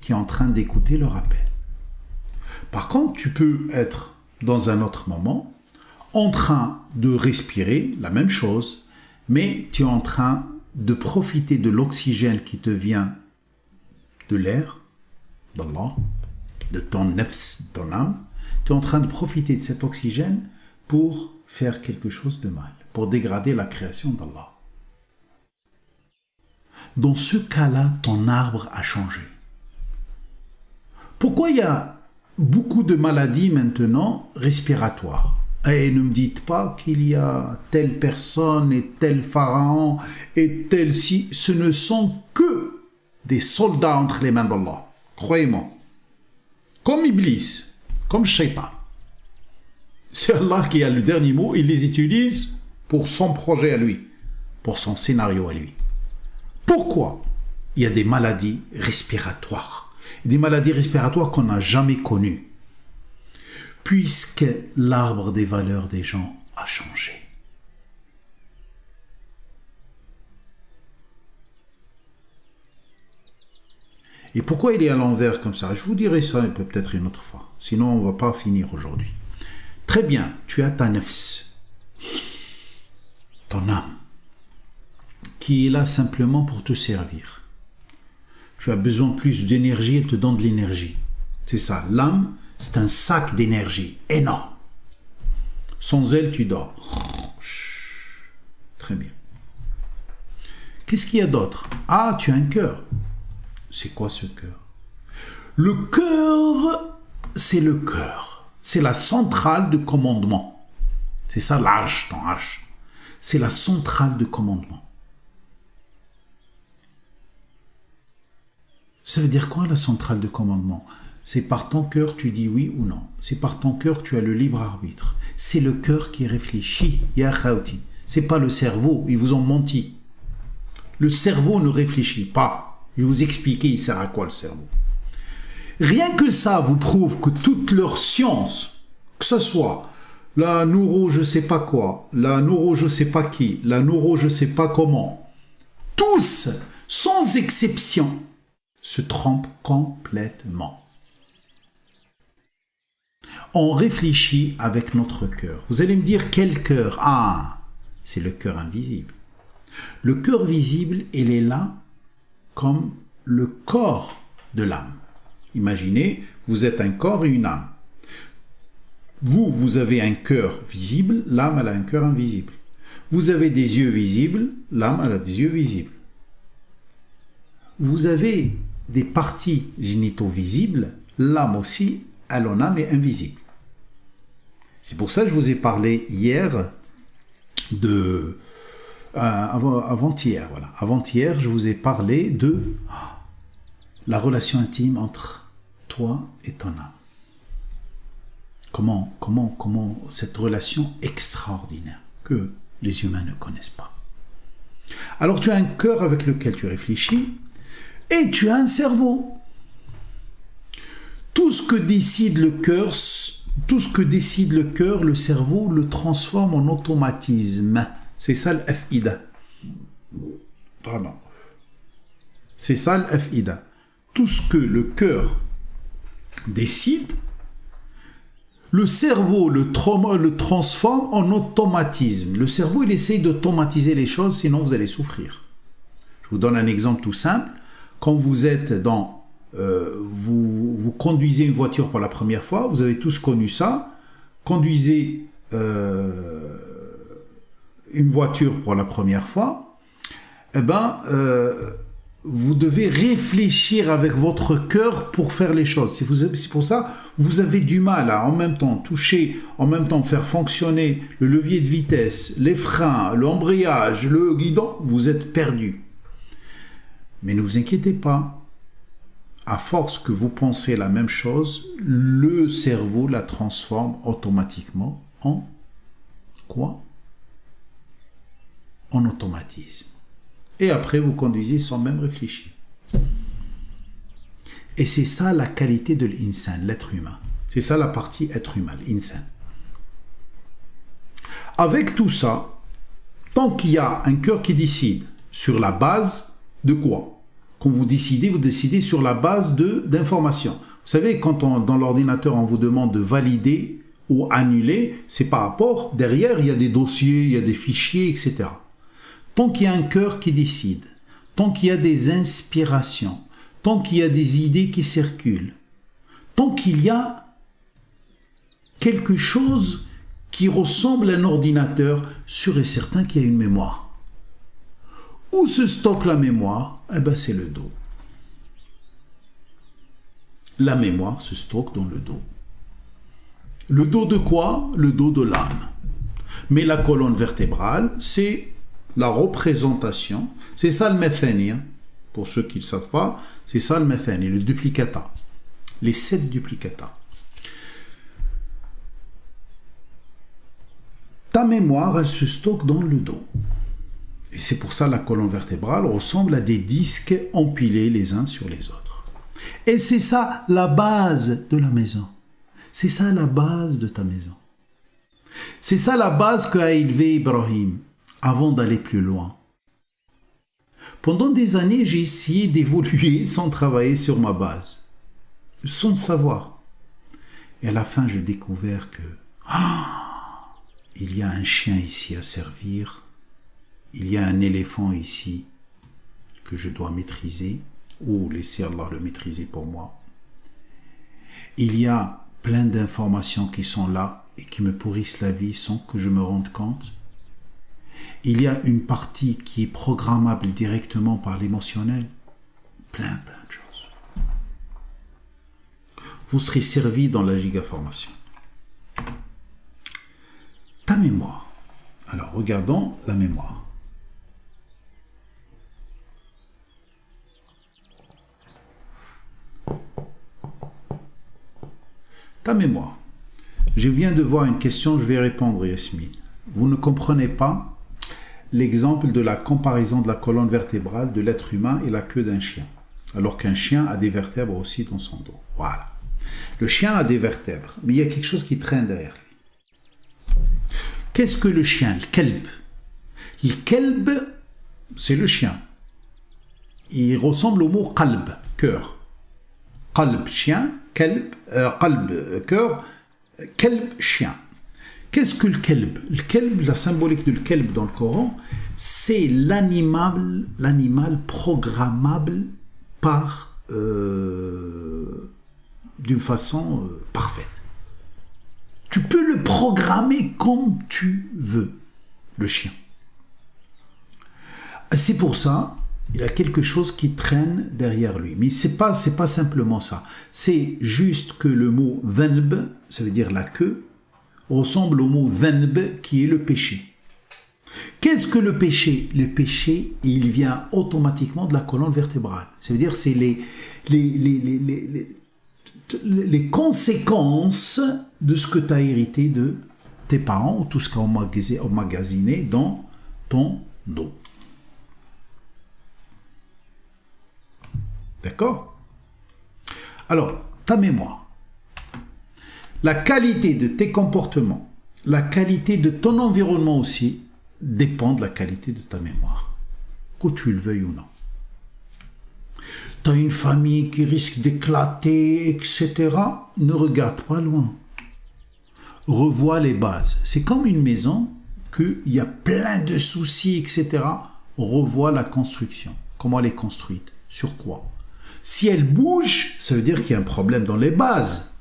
qui est en train d'écouter le rappel. Par contre, tu peux être dans un autre moment en train de respirer la même chose, mais tu es en train de profiter de l'oxygène qui te vient de l'air, d'Allah, de ton nafs, ton âme. Tu es en train de profiter de cet oxygène pour faire quelque chose de mal, pour dégrader la création d'Allah. Dans ce cas-là, ton arbre a changé. Pourquoi il y a beaucoup de maladies maintenant respiratoires? Et ne me dites pas qu'il y a telle personne et tel pharaon et tel si. Ce ne sont que des soldats entre les mains d'Allah. Croyez-moi. Comme Iblis, comme Shaitan. C'est Allah qui a le dernier mot. Il les utilise pour son projet à lui, pour son scénario à lui. Pourquoi il y a des maladies respiratoires? Des maladies respiratoires qu'on n'a jamais connues. Puisque l'arbre des valeurs des gens a changé. Et pourquoi il est à l'envers comme ça? Je vous dirai ça peut-être une autre fois. Sinon, on ne va pas finir aujourd'hui. Très bien, tu as ta nafs, ton âme, qui est là simplement pour te servir. Tu as besoin de plus d'énergie, elle te donne de l'énergie. C'est ça, l'âme, c'est un sac d'énergie énorme. Sans elle, tu dors. Très bien. Qu'est-ce qu'il y a d'autre? Ah, tu as un cœur. C'est quoi ce cœur? Le cœur, c'est le cœur. C'est la centrale de commandement. C'est ça l'arche, ton arche. C'est la centrale de commandement. Ça veut dire quoi la centrale de commandement? C'est par ton cœur tu dis oui ou non. C'est par ton cœur tu as le libre arbitre. C'est le cœur qui réfléchit. Ya khawti. C'est pas le cerveau, ils vous ont menti. Le cerveau ne réfléchit pas. Je vais vous expliquer il sert à quoi le cerveau. Rien que ça vous prouve que toute leur science, que ce soit la neuro je sais pas quoi, la neuro je sais pas qui, la neuro je sais pas comment, tous, sans exception, se trompent complètement. On réfléchit avec notre cœur. Vous allez me dire quel cœur? Ah, c'est le cœur invisible. Le cœur visible, il est là comme le corps de l'âme. Imaginez, vous êtes un corps et une âme. Vous avez un cœur visible, l'âme elle a un cœur invisible. Vous avez des yeux visibles, l'âme elle a des yeux visibles. Vous avez des parties génitaux visibles, l'âme aussi, elle en a mais invisible. C'est pour ça que je vous ai parlé hier de... avant-hier, voilà. Avant-hier, je vous ai parlé de la relation intime entre toi et ton âme. Comment cette relation extraordinaire que les humains ne connaissent pas. Alors tu as un cœur avec lequel tu réfléchis et tu as un cerveau. Tout ce que décide le cœur, le cerveau le transforme en automatisme. C'est ça l'af'ida. Vraiment. C'est ça l'af'ida. Tout ce que le cœur décide, le cerveau le transforme en automatisme. Le cerveau, il essaye d'automatiser les choses, sinon vous allez souffrir. Je vous donne un exemple tout simple. Quand vous êtes dans... vous conduisez une voiture pour la première fois, vous avez tous connu ça. Conduisez une voiture pour la première fois, vous devez réfléchir avec votre cœur pour faire les choses. C'est pour ça que vous avez du mal à en même temps toucher, en même temps faire fonctionner le levier de vitesse, les freins, l'embrayage, le guidon. Vous êtes perdu. Mais ne vous inquiétez pas. À force que vous pensez la même chose, le cerveau la transforme automatiquement en quoi? En automatisme. Et après, vous conduisez sans même réfléchir. Et c'est ça la qualité de l'insan, l'être humain. C'est ça la partie être humain, l'insan. Avec tout ça, tant qu'il y a un cœur qui décide sur la base de quoi? Quand vous décidez sur la base d'informations. Vous savez, quand dans l'ordinateur, on vous demande de valider ou annuler, c'est par rapport, derrière, il y a des dossiers, il y a des fichiers, etc. Tant qu'il y a un cœur qui décide, tant qu'il y a des inspirations, tant qu'il y a des idées qui circulent, tant qu'il y a quelque chose qui ressemble à un ordinateur, sûr et certain qu'il y a une mémoire. Où se stocke la mémoire? Eh bien, c'est le dos. La mémoire se stocke dans le dos. Le dos de quoi? Le dos de l'âme. Mais la colonne vertébrale, c'est la représentation. C'est ça le méthani. Pour ceux qui ne le savent pas, c'est ça le méthani, le duplicata. Les 7 duplicata. Ta mémoire, elle se stocke dans le dos. Et c'est pour ça que la colonne vertébrale ressemble à des disques empilés les uns sur les autres. Et c'est ça la base de la maison. C'est ça la base de ta maison. C'est ça la base qu'a élevé Ibrahim avant d'aller plus loin. Pendant des années, j'ai essayé d'évoluer sans travailler sur ma base, sans savoir. Et à la fin, j'ai découvert que il y a un chien ici à servir. Il y a un éléphant ici que je dois maîtriser ou laisser Allah le maîtriser pour moi. Il y a plein d'informations qui sont là et qui me pourrissent la vie sans que je me rende compte. Il y a une partie qui est programmable directement par l'émotionnel. Plein de choses. Vous serez servi dans la gigaformation. Ta mémoire. Alors, regardons la mémoire. Ta mémoire. Je viens de voir une question, je vais répondre, Yasmine. Vous ne comprenez pas l'exemple de la comparaison de la colonne vertébrale de l'être humain et la queue d'un chien, alors qu'un chien a des vertèbres aussi dans son dos. Voilà. Le chien a des vertèbres, mais il y a quelque chose qui traîne derrière lui. Qu'est-ce que le chien? Le kelb. Le kelb, c'est le chien. Il ressemble au mot qalb, cœur. Qalb, chien. Kelb, cœur, kelb, chien. Qu'est-ce que le kelb? Le kelb, la symbolique du kelb dans le Coran, c'est l'animal programmable par d'une façon parfaite. Tu peux le programmer comme tu veux, le chien. C'est pour ça il y a quelque chose qui traîne derrière lui. Mais c'est pas simplement ça. C'est juste que le mot « dhanb », ça veut dire la queue, ressemble au mot « dhanb » qui est le péché. Qu'est-ce que le péché? Le péché, il vient automatiquement de la colonne vertébrale. Ça veut dire c'est les conséquences de ce que tu as hérité de tes parents ou tout ce qu'on a emmagasiné dans ton dos. D'accord? Alors, ta mémoire, la qualité de tes comportements, la qualité de ton environnement aussi, dépend de la qualité de ta mémoire, que tu le veuilles ou non. Tu as une famille qui risque d'éclater, etc. Ne regarde pas loin. Revois les bases. C'est comme une maison qu'il y a plein de soucis, etc. Revois la construction. Comment elle est construite? Sur quoi? Si elle bouge, ça veut dire qu'il y a un problème dans les bases,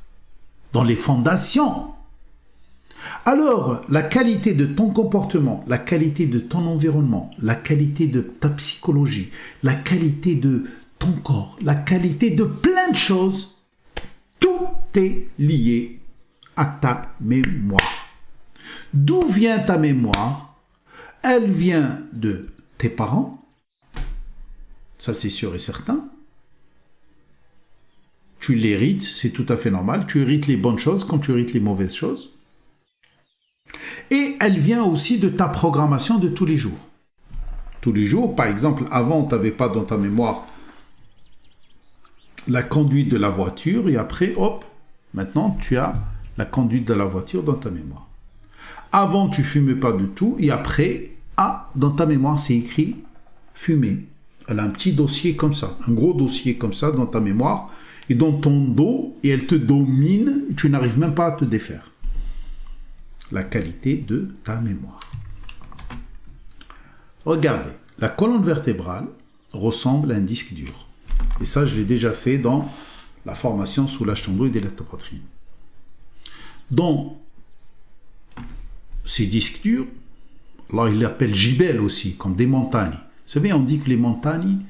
dans les fondations. Alors, la qualité de ton comportement, la qualité de ton environnement, la qualité de ta psychologie, la qualité de ton corps, la qualité de plein de choses, tout est lié à ta mémoire. D'où vient ta mémoire? Elle vient de tes parents, ça c'est sûr et certain. Tu l'hérites, c'est tout à fait normal. Tu hérites les bonnes choses quand tu hérites les mauvaises choses. Et elle vient aussi de ta programmation de tous les jours. Tous les jours, par exemple, avant, tu n'avais pas dans ta mémoire la conduite de la voiture et après, hop, maintenant, tu as la conduite de la voiture dans ta mémoire. Avant, tu fumais pas du tout et après, dans ta mémoire, c'est écrit fumer. Elle a un petit dossier comme ça, un gros dossier comme ça dans ta mémoire et dans ton dos et elle te domine et tu n'arrives même pas à te défaire. La qualité de ta mémoire. Regardez, la colonne vertébrale ressemble à un disque dur. Et ça, je l'ai déjà fait dans la formation soulage ton dos et délate ta poitrine. Dans ces disques durs, alors ils l'appellent jibel aussi, comme des montagnes. Vous savez, on dit que les montagnes,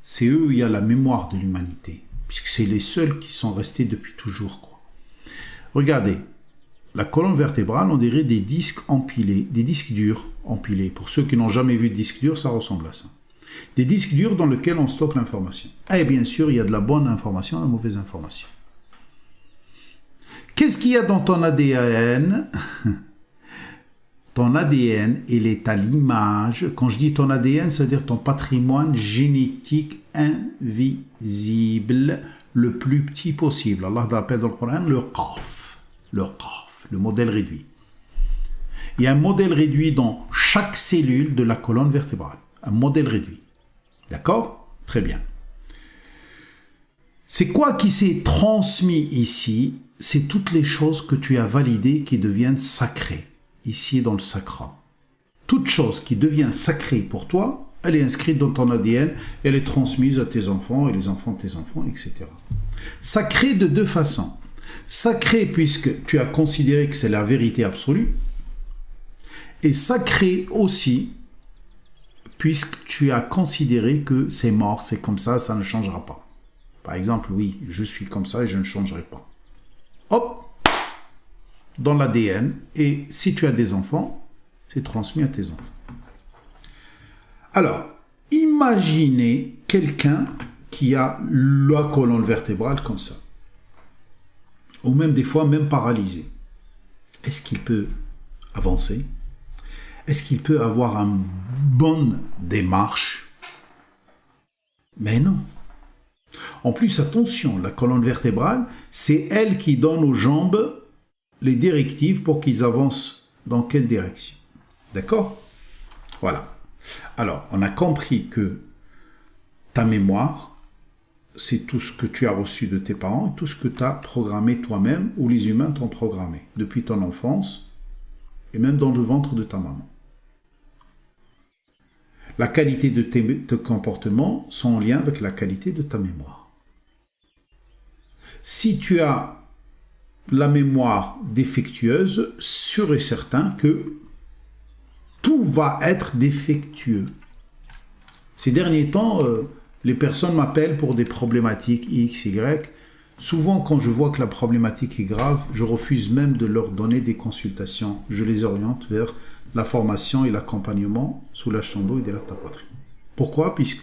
c'est eux où il y a la mémoire de l'humanité, puisque c'est les seuls qui sont restés depuis toujours, quoi. Regardez, la colonne vertébrale, on dirait des disques empilés, des disques durs empilés. Pour ceux qui n'ont jamais vu de disque dur, ça ressemble à ça. Des disques durs dans lesquels on stocke l'information. Et bien sûr, il y a de la bonne information et de la mauvaise information. Qu'est-ce qu'il y a dans ton ADN? Ton ADN, il est à l'image. Quand je dis ton ADN, c'est-à-dire ton patrimoine génétique invisible, le plus petit possible. Allah l'appelle dans le Coran le qaf. Le qaf, le modèle réduit. Il y a un modèle réduit dans chaque cellule de la colonne vertébrale. Un modèle réduit. D'accord? Très bien. C'est quoi qui s'est transmis ici? C'est toutes les choses que tu as validées qui deviennent sacrées. Ici dans le sacra. Toute chose qui devient sacrée pour toi, elle est inscrite dans ton ADN, elle est transmise à tes enfants et les enfants de tes enfants, etc. Sacrée de deux façons. Sacrée puisque tu as considéré que c'est la vérité absolue, et sacrée aussi puisque tu as considéré que c'est mort, c'est comme ça ne changera pas. Par exemple, oui, je suis comme ça et je ne changerai pas. Hop, dans l'ADN, et si tu as des enfants, c'est transmis à tes enfants. Alors, imaginez quelqu'un qui a la colonne vertébrale comme ça, ou même des fois même paralysé. Est-ce qu'il peut avancer? Est-ce qu'il peut avoir une bonne démarche? Mais non. En plus, attention, la colonne vertébrale, c'est elle qui donne aux jambes les directives pour qu'ils avancent dans quelle direction. D'accord? Voilà. Alors, on a compris que ta mémoire, c'est tout ce que tu as reçu de tes parents et tout ce que tu as programmé toi-même ou les humains t'ont programmé depuis ton enfance et même dans le ventre de ta maman. La qualité de tes comportements sont en lien avec la qualité de ta mémoire. Si tu as la mémoire défectueuse, sûr et certain que tout va être défectueux. Ces derniers temps, les personnes m'appellent pour des problématiques X, Y. Souvent, quand je vois que la problématique est grave, je refuse même de leur donner des consultations. Je les oriente vers la formation et l'accompagnement soulage ton dos et délate ta poitrine. Pourquoi? Puisque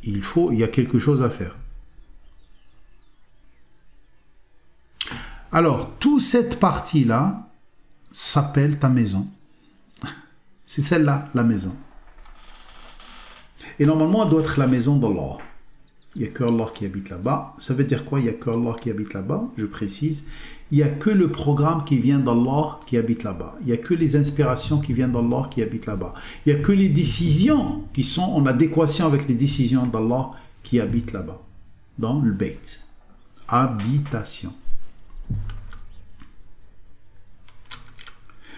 il y a quelque chose à faire. Alors, toute cette partie-là s'appelle ta maison. C'est celle-là, la maison. Et normalement, elle doit être la maison d'Allah. Il n'y a que Allah qui habite là-bas. Ça veut dire quoi? Il n'y a que Allah qui habite là-bas, je précise. Il n'y a que le programme qui vient d'Allah qui habite là-bas. Il n'y a que les inspirations qui viennent d'Allah qui habitent là-bas. Il n'y a que les décisions qui sont en adéquation avec les décisions d'Allah qui habitent là-bas. Dans le Bayt. Habitation.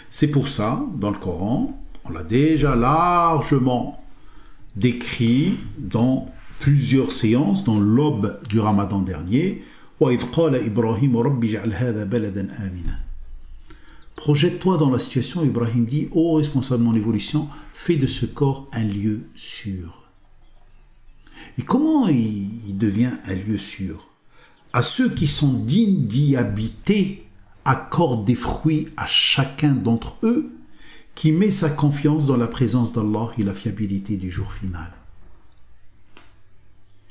C'est pour ça, dans le Coran, on l'a déjà largement décrit dans plusieurs séances, dans l'aube du Ramadan dernier, وَإِذْ قَالَ إِبْرَاهِيمُ رَبِّ اجْعَلْ هَذَا بَلَدًا آمِنًا. Projette-toi dans la situation, Ibrahim dit, ô responsable de mon évolution, fais de ce corps un lieu sûr. Et comment il devient un lieu sûr? À ceux qui sont dignes d'y habiter, accorde des fruits à chacun d'entre eux qui met sa confiance dans la présence d'Allah et la fiabilité du jour final.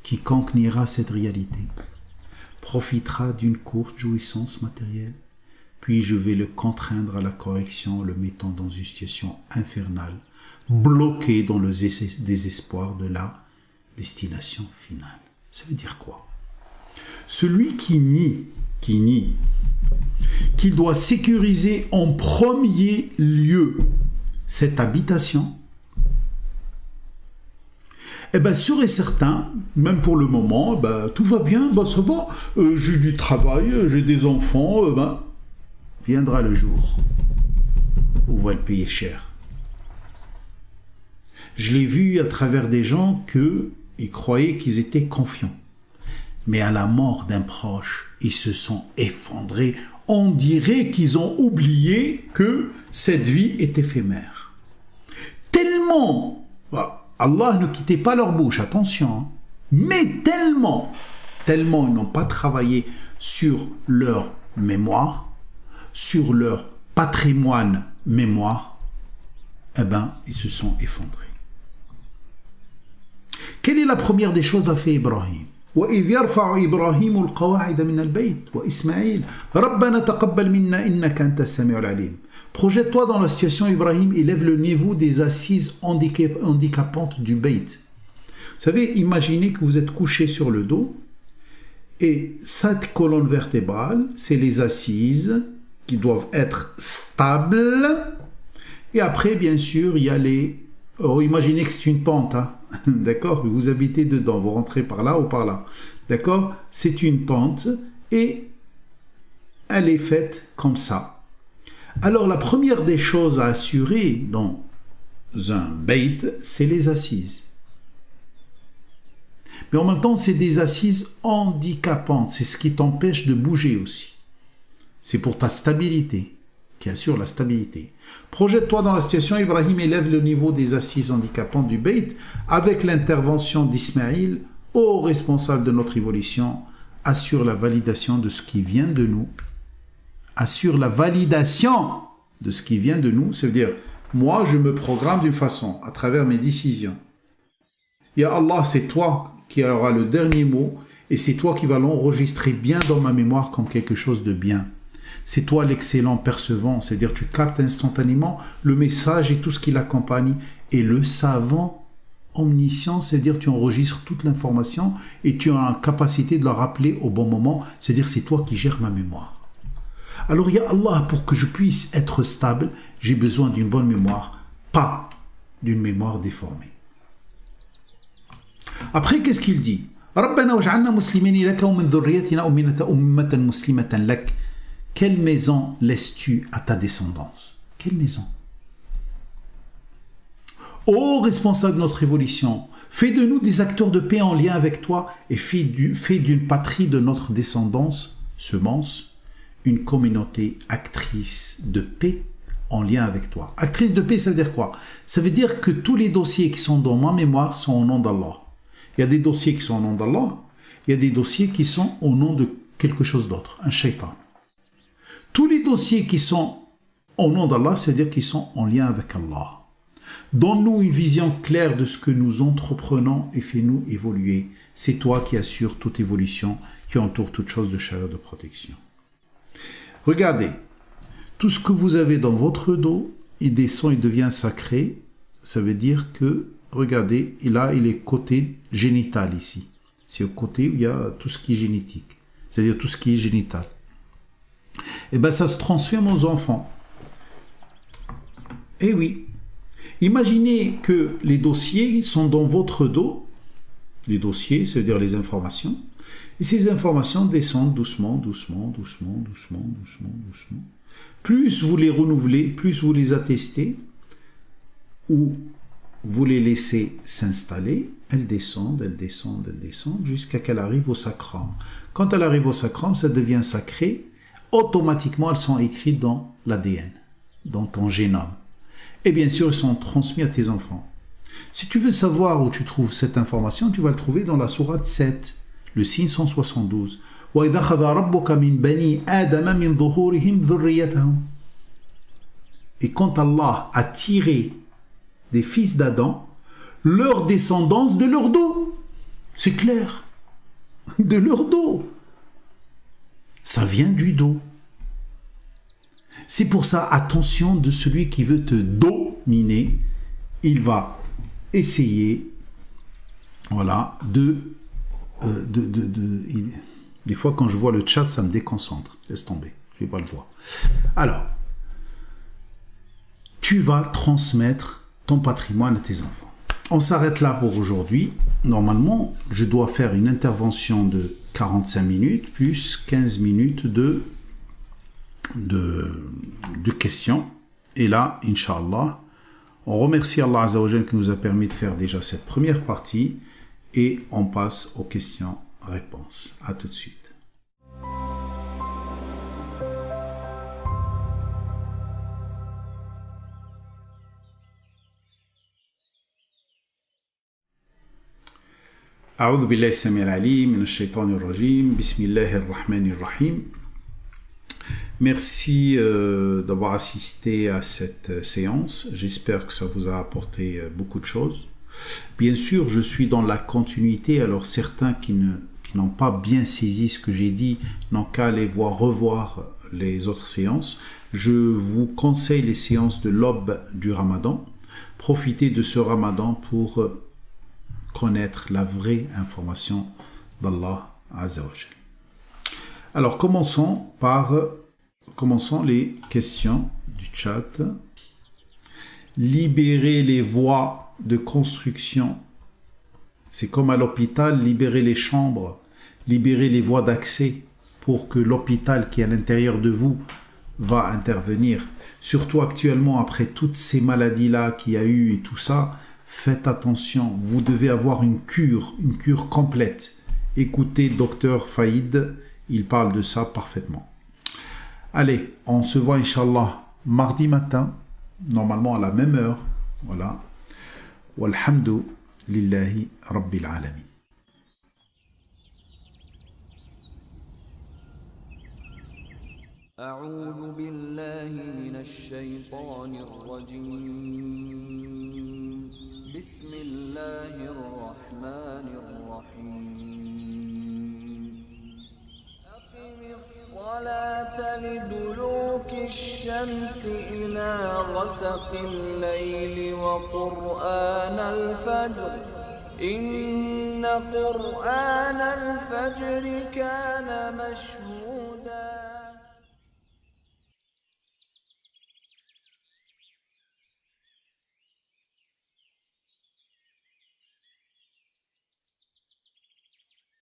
Quiconque niera cette réalité profitera d'une courte jouissance matérielle, puis je vais le contraindre à la correction, le mettant dans une situation infernale, bloqué dans le désespoir de la destination finale. Ça veut dire quoi? Celui qui nie qu'il doit sécuriser en premier lieu cette habitation, eh bien, sûr et certain, même pour le moment, tout va bien, ça va, j'ai du travail, j'ai des enfants, viendra le jour où on va le payer cher. Je l'ai vu à travers des gens qu'ils croyaient qu'ils étaient confiants. Mais à la mort d'un proche, ils se sont effondrés. On dirait qu'ils ont oublié que cette vie est éphémère. Tellement, Allah ne quittait pas leur bouche, attention, mais tellement ils n'ont pas travaillé sur leur mémoire, sur leur patrimoine mémoire, ils se sont effondrés. Quelle est la première des choses à faire Ibrahim? وإذ يرفع إبراهيم القواعد من البيت وإسماعيل ربنا تقبل منا إنك أنت السميع العليم. Projette-toi dans la situation, Ibrahim élève le niveau des assises handicapantes du Bayt. Vous savez, imaginez que vous êtes couché sur le dos et cette colonne vertébrale, c'est les assises qui doivent être stables. Et après, bien sûr, il y a les... imaginez que c'est une pente, d'accord? Vous habitez dedans, vous rentrez par là ou par là, d'accord? C'est une tente et elle est faite comme ça. Alors la première des choses à assurer dans un bayt, c'est les assises. Mais en même temps, c'est des assises handicapantes, c'est ce qui t'empêche de bouger aussi. C'est pour ta stabilité, qui assure la stabilité. Projette-toi dans la situation, Ibrahim élève le niveau des assises handicapantes du Bayt avec l'intervention d'Ismaïl, ô responsable de notre évolution, assure la validation de ce qui vient de nous. Assure la validation de ce qui vient de nous, ça veut dire, moi je me programme d'une façon, à travers mes décisions. Ya Allah, c'est toi qui auras le dernier mot et c'est toi qui vas l'enregistrer bien dans ma mémoire comme quelque chose de bien. C'est toi l'excellent percevant, c'est-à-dire tu captes instantanément le message et tout ce qui l'accompagne. Et le savant omniscient, c'est-à-dire tu enregistres toute l'information et tu as la capacité de la rappeler au bon moment, c'est-à-dire c'est toi qui gères ma mémoire. Alors, ya Allah, pour que je puisse être stable, j'ai besoin d'une bonne mémoire, pas d'une mémoire déformée. Après, qu'est-ce qu'il dit? رَبَّنَا وَاجْعَلْنَا مُسْلِمِينَ لَكَ وَمِنْ ذُرِّيَّتِنَا أُمَّةً مُسْلِمَةً لَكَ. Quelle maison laisses-tu à ta descendance? Quelle maison? Ô responsable de notre évolution, fais de nous des acteurs de paix en lien avec toi et fais d'une patrie de notre descendance, semence, une communauté actrice de paix en lien avec toi. Actrice de paix, ça veut dire quoi? Ça veut dire que tous les dossiers qui sont dans ma mémoire sont au nom d'Allah. Il y a des dossiers qui sont au nom d'Allah, il y a des dossiers qui sont au nom de quelque chose d'autre, un shaitan. Tous les dossiers qui sont au nom d'Allah, c'est-à-dire qu'ils sont en lien avec Allah. Donne-nous une vision claire de ce que nous entreprenons et fais-nous évoluer. C'est toi qui assures toute évolution, qui entoure toute chose de chaleur, de protection. Regardez, tout ce que vous avez dans votre dos, il descend, il devient sacré. Ça veut dire que, regardez, là, il est côté génital ici. C'est au côté où il y a tout ce qui est génétique, c'est-à-dire tout ce qui est génital. Et bien, ça se transforme aux enfants. Eh oui. Imaginez que les dossiers sont dans votre dos. Les dossiers, c'est-à-dire les informations. Et ces informations descendent doucement, doucement, doucement, doucement, doucement, doucement. Plus vous les renouvelez, plus vous les attestez, ou vous les laissez s'installer, elles descendent, elles descendent, elles descendent, jusqu'à qu'elle arrive au sacrum. Quand elle arrive au sacrum, ça devient sacré. Automatiquement, elles sont écrites dans l'ADN, dans ton génome. Et bien sûr, elles sont transmises à tes enfants. Si tu veux savoir où tu trouves cette information, tu vas le trouver dans la sourate 7, le signe 172. وَإِذَا خَذَ رَبُّكَ مِنْ بَنِي آدَمَ مِنْ ظُهُورِهِمْ ذُرِّيَّتَهُمْ. Et quand Allah a tiré des fils d'Adam, leur descendance de leur dos. C'est clair. De leur dos. Ça vient du dos. C'est pour ça, attention de celui qui veut te dominer. Il va essayer, voilà, des fois, quand je vois le chat, ça me déconcentre. Laisse tomber, je ne vais pas le voir. Alors, tu vas transmettre ton patrimoine à tes enfants. On s'arrête là pour aujourd'hui. Normalement, je dois faire une intervention de 45 minutes plus 15 minutes de questions. Et là, Inch'Allah, on remercie Allah Azza wa Jal qui nous a permis de faire déjà cette première partie et on passe aux questions-réponses. À tout de suite. أعوذ بالله السميع العليم من الشيطان الرجيم بسم الله الرحمن الرحيم. Merci d'avoir assisté à cette séance. J'espère que ça vous a apporté beaucoup de choses. Bien sûr, je suis dans la continuité, alors certains qui n'ont pas bien saisi ce que j'ai dit n'ont qu'à aller revoir les autres séances. Je vous conseille les séances de l'aube du Ramadan. Profitez de ce Ramadan pour connaître la vraie information d'Allah Azza wa Jal. Alors commençons les questions du chat. Libérer les voies de construction. C'est comme à l'hôpital, libérer les chambres, libérer les voies d'accès pour que l'hôpital qui est à l'intérieur de vous va intervenir. Surtout actuellement, après toutes ces maladies-là qu'il y a eu et tout ça, faites attention, vous devez avoir une cure complète. Écoutez Dr Faïd, il parle de ça parfaitement. Allez, on se voit Inch'Allah mardi matin, normalement à la même heure. Voilà. Walhamdu lillahi rabbil alamin. أعوذ بالله من الشيطان الرجيم بسم الله الرحمن الرحيم أقم الصلاة لدلوك الشمس إلى غسق الليل وقرآن الفجر إن قرآن الفجر كان مشهودا